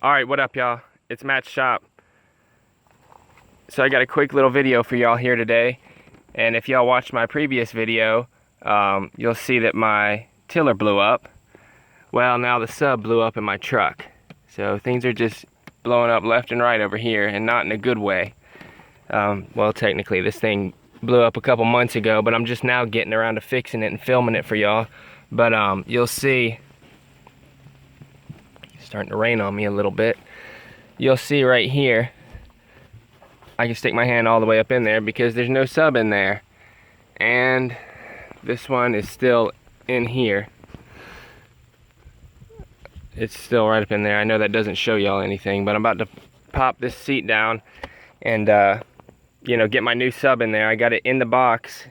Alright, what up y'all? It's Matt's shop. So I got a quick little video for y'all here today. And if y'all watched my previous video, you'll see that my tiller blew up. Well, now the sub blew up in my truck. So things are just blowing up left and right over here, and not in a good way. Well, technically this thing blew up a couple months ago, but I'm just now getting around to fixing it and filming it for y'all. But you'll see, it's starting to rain on me a little bit. You'll see right here, I can stick my hand all the way up in there because there's no sub in there. And this one is still in here. It's still right up in there. I know that doesn't show y'all anything, but I'm about to pop this seat down and you know, get my new sub in there. I got it in the box.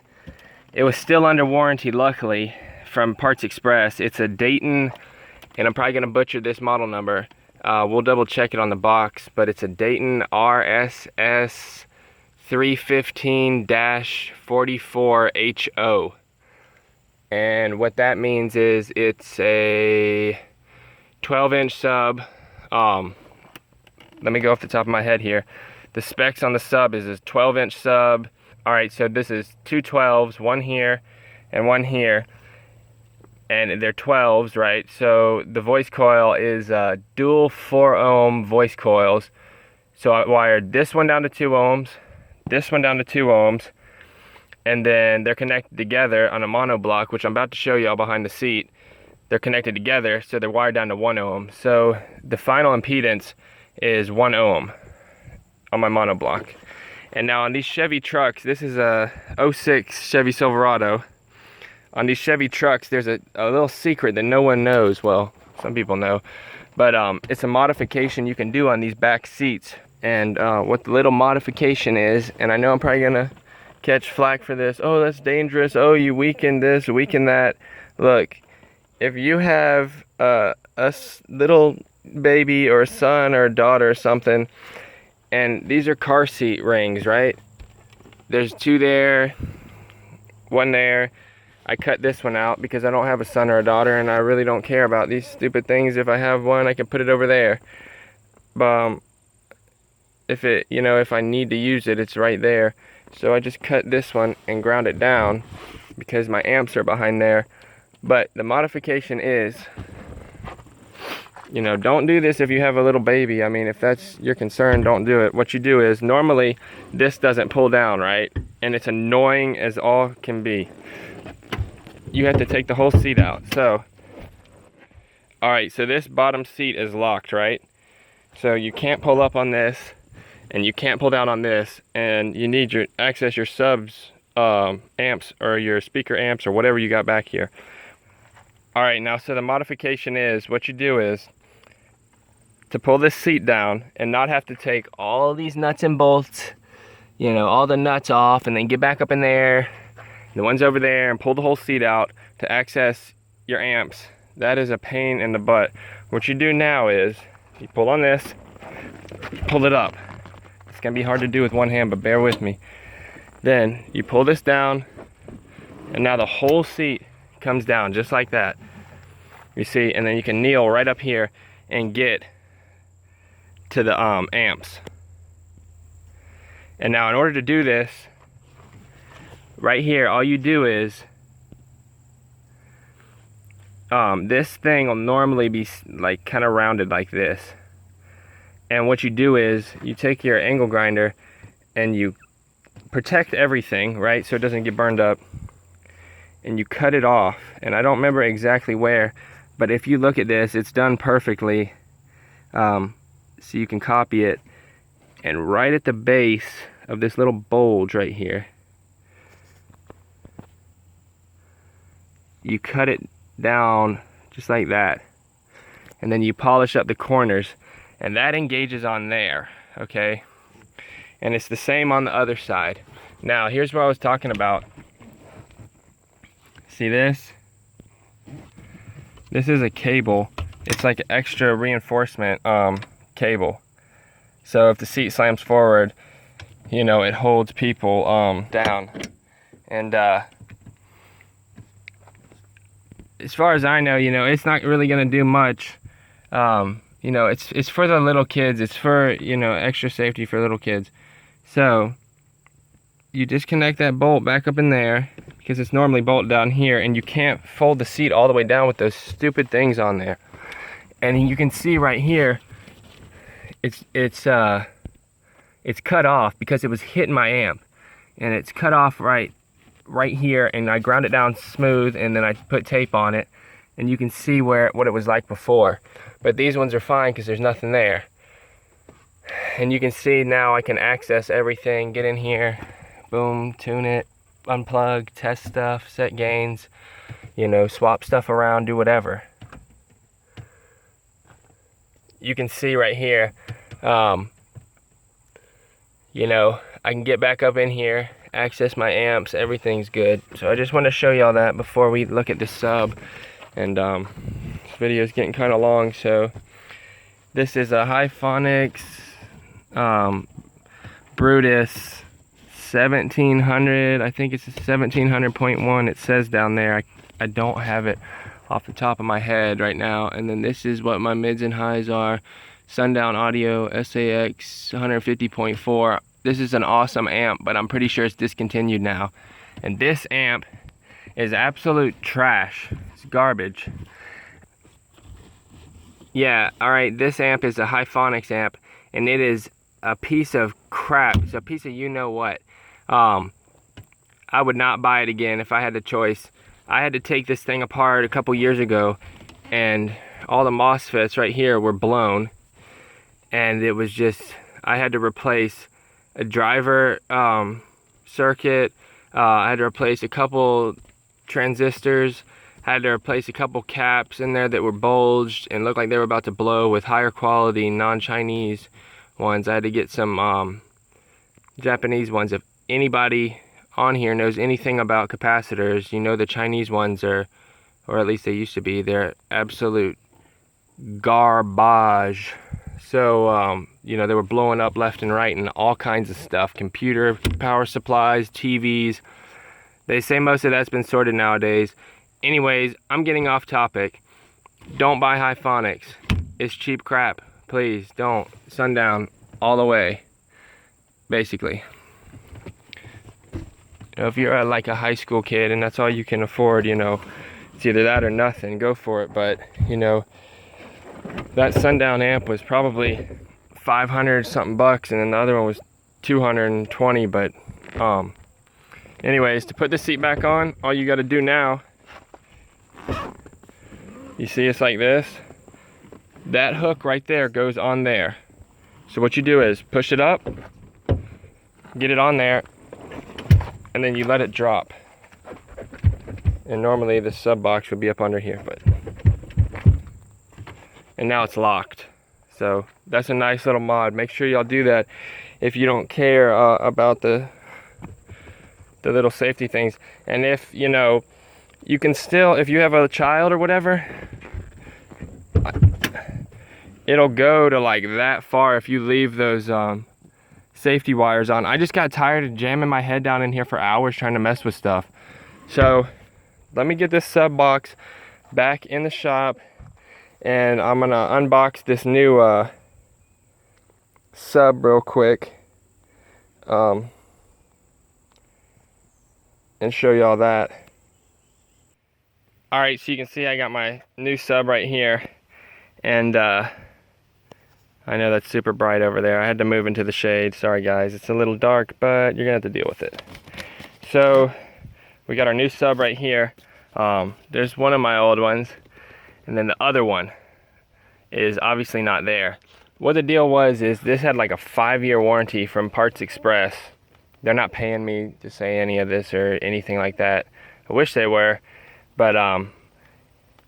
It was still under warranty, luckily, from Parts Express. It's a Dayton, and I'm probably gonna butcher this model number. We'll double check it on the box, but it's a Dayton RSS 315-44HO. And what that means is it's a 12-inch sub. Let me go off the top of my head here. The specs on the sub is a 12-inch sub. Alright, so this is two 12s, one here and one here. And they're 12s, right? So the voice coil is dual 4 ohm voice coils. So I wired this one down to 2 ohms, this one down to 2 ohms, and then they're connected together on a monoblock, which I'm about to show y'all behind the seat. They're connected together, so they're wired down to 1 ohm. So the final impedance is 1 ohm on my monoblock. And now on these Chevy trucks, this is a 06 Chevy Silverado. On these Chevy trucks, there's a little secret that no one knows. Well, some people know, but it's a modification you can do on these back seats. And what the little modification is, and I know I'm probably gonna catch flack for this. Oh, that's dangerous. Oh, you weaken this, weaken that. Look, if you have a little baby or a son or a daughter or something, and these are car seat rings, right? There's 2 there, 1 there. I cut this one out because I don't have a son or a daughter, and I really don't care about these stupid things. If I have one, I can put it over there. If it, you know, if I need to use it, it's right there. So I just cut this one and ground it down because my amps are behind there. But the modification is, you know, don't do this if you have a little baby. I mean, if that's your concern, don't do it. What you do is, normally this doesn't pull down, right? And it's annoying as all can be. You have to take the whole seat out. So, alright, so this bottom seat is locked, right? So you can't pull up on this, and you can't pull down on this, and you need to access your subs amps, or your speaker amps, or whatever you got back here. Alright, now so the modification is, what you do is to pull this seat down and not have to take all these nuts and bolts, you know, all the nuts off, and then get back up in there, the ones over there, and pull the whole seat out to access your amps. That is a pain in the butt. What you do now is you pull on this, pull it up. It's gonna be hard to do with one hand, but bear with me. Then you pull this down, and now the whole seat comes down just like that. You see, and then you can kneel right up here and get to the amps. And now in order to do this, right here, all you do is, this thing will normally be like kind of rounded like this. And what you do is, you take your angle grinder and you protect everything, right? So it doesn't get burned up. And you cut it off. And I don't remember exactly where, but if you look at this, it's done perfectly. So you can copy it. And right at the base of this little bulge right here, you cut it down just like that, and then you polish up the corners, and that engages on there, okay? And it's the same on the other side. Now here's what I was talking about. See this? This is a cable. It's like an extra reinforcement cable. So if the seat slams forward, you know, it holds people down. And as far as I know, you know, it's not really going to do much You know, it's for the little kids. It's for, you know, extra safety for little kids. So you disconnect that bolt back up in there, because it's normally bolted down here, and you can't fold the seat all the way down with those stupid things on there. And you can see right here, it's cut off because it was hitting my amp, and it's cut off right here, and I ground it down smooth, and then I put tape on it, and you can see what it was like before. But these ones are fine because there's nothing there. And you can see now I can access everything, get in here, boom, tune it, unplug, test stuff, set gains, you know, swap stuff around, do whatever. You can see right here, you know, I can get back up in here, access my amps, everything's good. So I just want to show y'all that before we look at this sub. And this video is getting kind of long, so this is a Hyphonics Brutus 1700. I think it's a 1700.1. It says down there. I don't have it off the top of my head right now. And then this is what my mids and highs are. Sundown Audio SAX 150.4. This is an awesome amp, but I'm pretty sure it's discontinued now. And this amp is absolute trash. It's garbage. Yeah, alright, this amp is a Hyphonics amp, and it is a piece of crap. It's a piece of you-know-what. I would not buy it again if I had the choice. I had to take this thing apart a couple years ago, and all the MOSFETs right here were blown, and it was just, I had to replace a driver circuit, I had to replace a couple transistors, had to replace a couple caps in there that were bulged and looked like they were about to blow with higher quality non-Chinese ones. I had to get some Japanese ones. If anybody on here knows anything about capacitors, you know the Chinese ones are, or at least they used to be, they're absolute garbage. So you know, they were blowing up left and right and all kinds of stuff, computer power supplies, TVs. They say most of that's been sorted nowadays. Anyways, I'm getting off topic. Don't buy Hyphonics. It's cheap crap. Please don't. Sundown all the way, basically. You know, if you're like a high school kid and that's all you can afford, you know, it's either that or nothing, go for it. But, you know, that Sundown amp was probably 500 something bucks, and then the other one was 220. But anyways, to put the seat back on, all you got to do now, you see it's like this. That hook right there goes on there. So what you do is push it up, get it on there, and then you let it drop. And normally the sub box would be up under here, but, and now it's locked. So that's a nice little mod. Make sure y'all do that if you don't care about the little safety things. And if, you know, you can still, if you have a child or whatever, it'll go to like that far if you leave those safety wires on. I just got tired of jamming my head down in here for hours trying to mess with stuff. So let me get this sub box back in the shop, and I'm gonna unbox this new sub real quick and show y'all that. Alright, so you can see I got my new sub right here, and I know that's super bright over there. I had to move into the shade. Sorry guys, it's a little dark, but you're gonna have to deal with it. So we got our new sub right here. There's one of my old ones, and then the other one is obviously not there. What the deal was is this had like a 5-year warranty from Parts Express. They're not paying me to say any of this or anything like that. I wish they were, but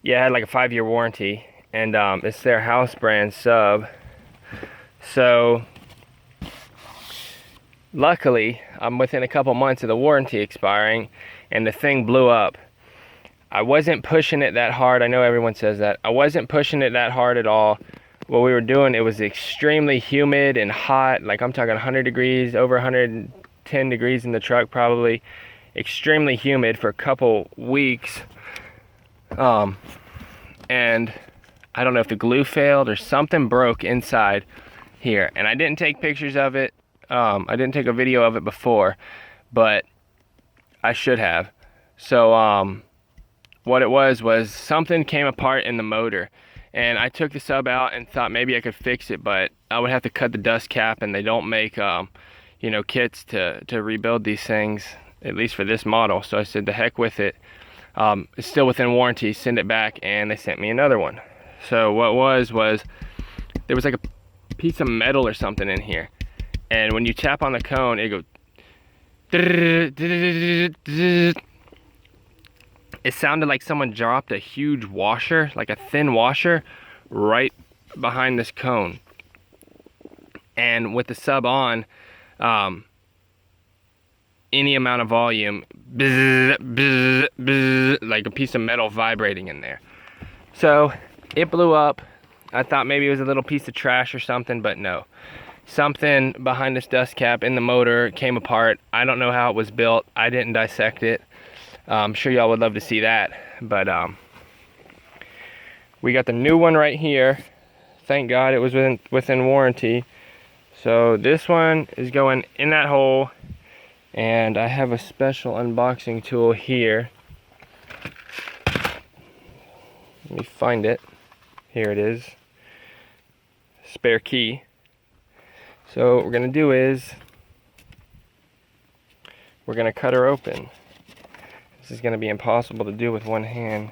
yeah, it had like a 5-year warranty, and it's their house brand sub. So luckily I'm within a couple months of the warranty expiring, and the thing blew up. I wasn't pushing it that hard. I know everyone says that. I wasn't pushing it that hard at all. What we were doing, it was extremely humid and hot. Like I'm talking 100 degrees, over 110 degrees in the truck probably. Extremely humid for a couple weeks. And I don't know if the glue failed or something broke inside here. And I didn't take pictures of it. I didn't take a video of it before, but I should have. So what it was something came apart in the motor. And I took the sub out and thought maybe I could fix it, but I would have to cut the dust cap, and they don't make you know, kits to rebuild these things, at least for this model. So I said, the heck with it. It's still within warranty, send it back, and they sent me another one. So what was there was like a piece of metal or something in here, and when you tap on the cone, it goes. It sounded like someone dropped a huge washer, like a thin washer, right behind this cone. And with the sub on, any amount of volume, like a piece of metal vibrating in there. So it blew up. I thought maybe it was a little piece of trash or something, but no. Something behind this dust cap in the motor came apart. I don't know how it was built. I didn't dissect it. I'm sure y'all would love to see that, but we got the new one right here. Thank God it was within warranty. So this one is going in that hole, and I have a special unboxing tool here. Let me find it. Here it is. Spare key. So what we're gonna do is we're gonna cut her open. This is going to be impossible to do with one hand.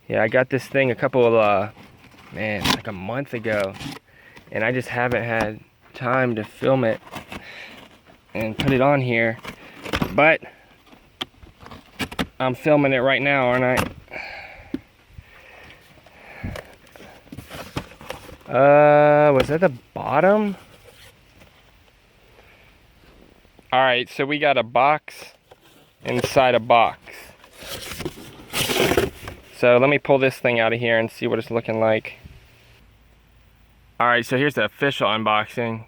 Yeah, I got this thing a couple of, like a month ago, and I just haven't had time to film it and put it on here. But I'm filming it right now, aren't I? Was that the bottom? Alright, so we got a box inside a box. So let me pull this thing out of here and see what it's looking like. Alright, so here's the official unboxing.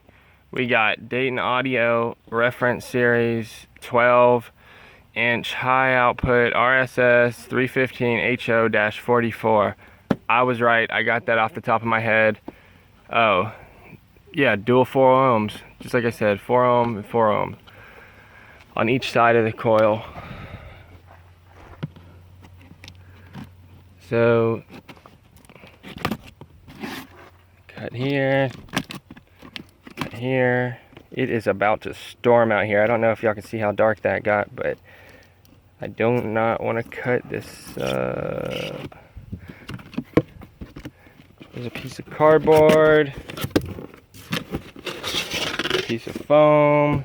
We got Dayton Audio Reference Series 12-inch high output RSS 315 HO-44. I was right, I got that off the top of my head. Oh, yeah, dual 4 ohms. Just like I said, 4 ohm and 4 ohm on each side of the coil. So cut here, cut here. It is about to storm out here. I don't know if y'all can see how dark that got, but I do not want to cut this. There's a piece of cardboard, a piece of foam,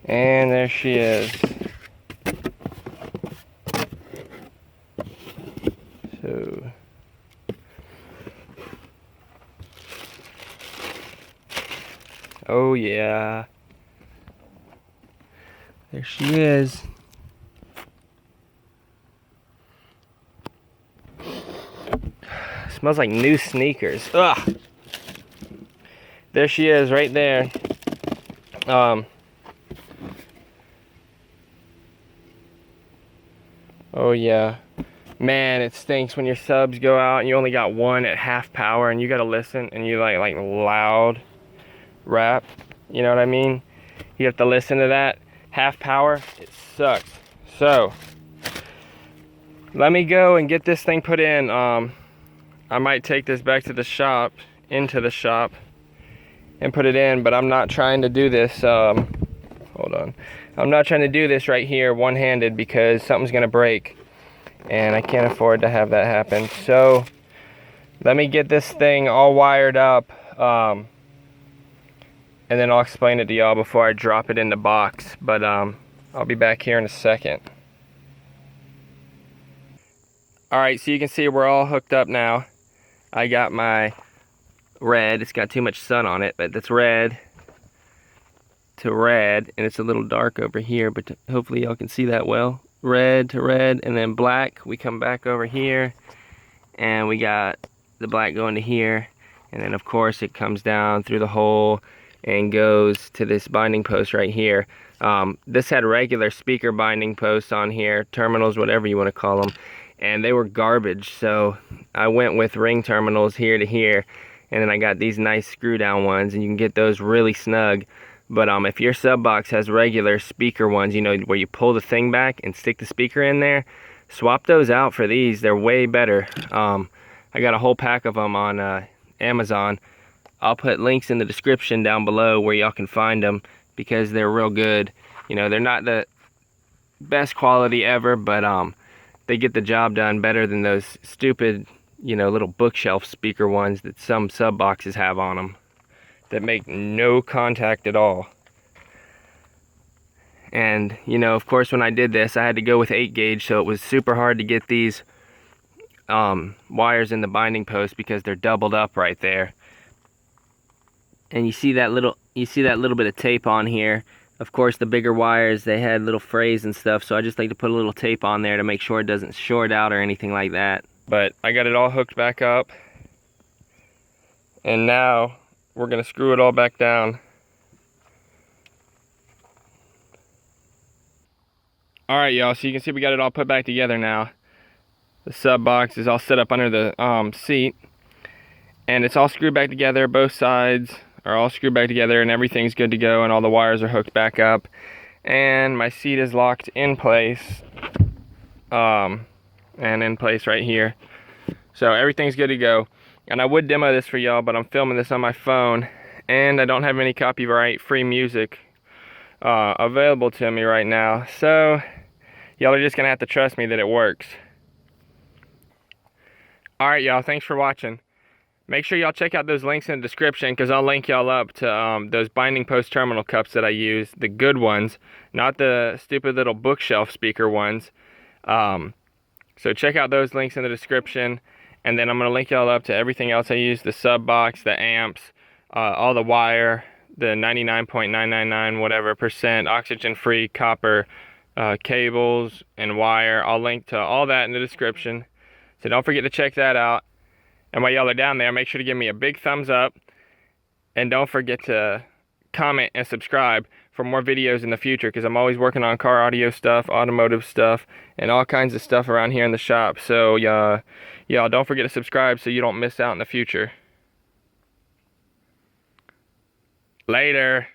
and there she is. So oh yeah, there she is. Smells like new sneakers. Ugh. There she is, right there. Oh yeah, man, it stinks when your subs go out and you only got one at half power and you gotta listen and you like loud rap. You know what I mean? You have to listen to that half power. It sucks. So let me go and get this thing put in. I might take this back to the shop, into the shop, and put it in, but I'm not trying to do this, hold on. I'm not trying to do this right here one-handed because something's gonna break, and I can't afford to have that happen. So, let me get this thing all wired up, and then I'll explain it to y'all before I drop it in the box, but I'll be back here in a second. Alright, so you can see we're all hooked up now. I got my red, it's got too much sun on it, but that's red to red, and it's a little dark over here, but hopefully y'all can see that well. Red to red, and then black. We come back over here, and we got the black going to here, and then of course it comes down through the hole and goes to this binding post right here. This had regular speaker binding posts on here, terminals, whatever you want to call them, and they were garbage. So I went with ring terminals here to here, and then I got these nice screw down ones, and you can get those really snug. But if your sub box has regular speaker ones, you know, where you pull the thing back and stick the speaker in there, swap those out for these. They're way better. I got a whole pack of them on Amazon. I'll put links in the description down below where y'all can find them, because they're real good. You know, they're not the best quality ever, but they get the job done better than those stupid, you know, little bookshelf speaker ones that some sub boxes have on them that make no contact at all. And you know, of course, when I did this, I had to go with 8 gauge, so it was super hard to get these wires in the binding post because they're doubled up right there. And you see that little bit of tape on here. Of course, the bigger wires, they had little frays and stuff, so I just like to put a little tape on there to make sure it doesn't short out or anything like that. But I got it all hooked back up, and now we're gonna screw it all back down. Alright y'all, so you can see we got it all put back together now. The sub box is all set up under the seat, and it's all screwed back together. Both sides are all screwed back together, and everything's good to go, and all the wires are hooked back up, and my seat is locked in place, and in place right here. So everything's good to go. And I would demo this for y'all, but I'm filming this on my phone, and I don't have any copyright free music available to me right now, so y'all are just gonna have to trust me that it works. Alright y'all, thanks for watching. Make sure y'all check out those links in the description, because I'll link y'all up to those binding post terminal cups that I use, the good ones, not the stupid little bookshelf speaker ones. So check out those links in the description, and then I'm going to link y'all up to everything else I use, the sub box, the amps, all the wire, the 99.999 whatever percent oxygen free copper cables and wire. I'll link to all that in the description, so don't forget to check that out. And while y'all are down there, make sure to give me a big thumbs up, and don't forget to comment and subscribe for more videos in the future, because I'm always working on car audio stuff, automotive stuff, and all kinds of stuff around here in the shop. So y'all don't forget to subscribe so you don't miss out in the future. Later.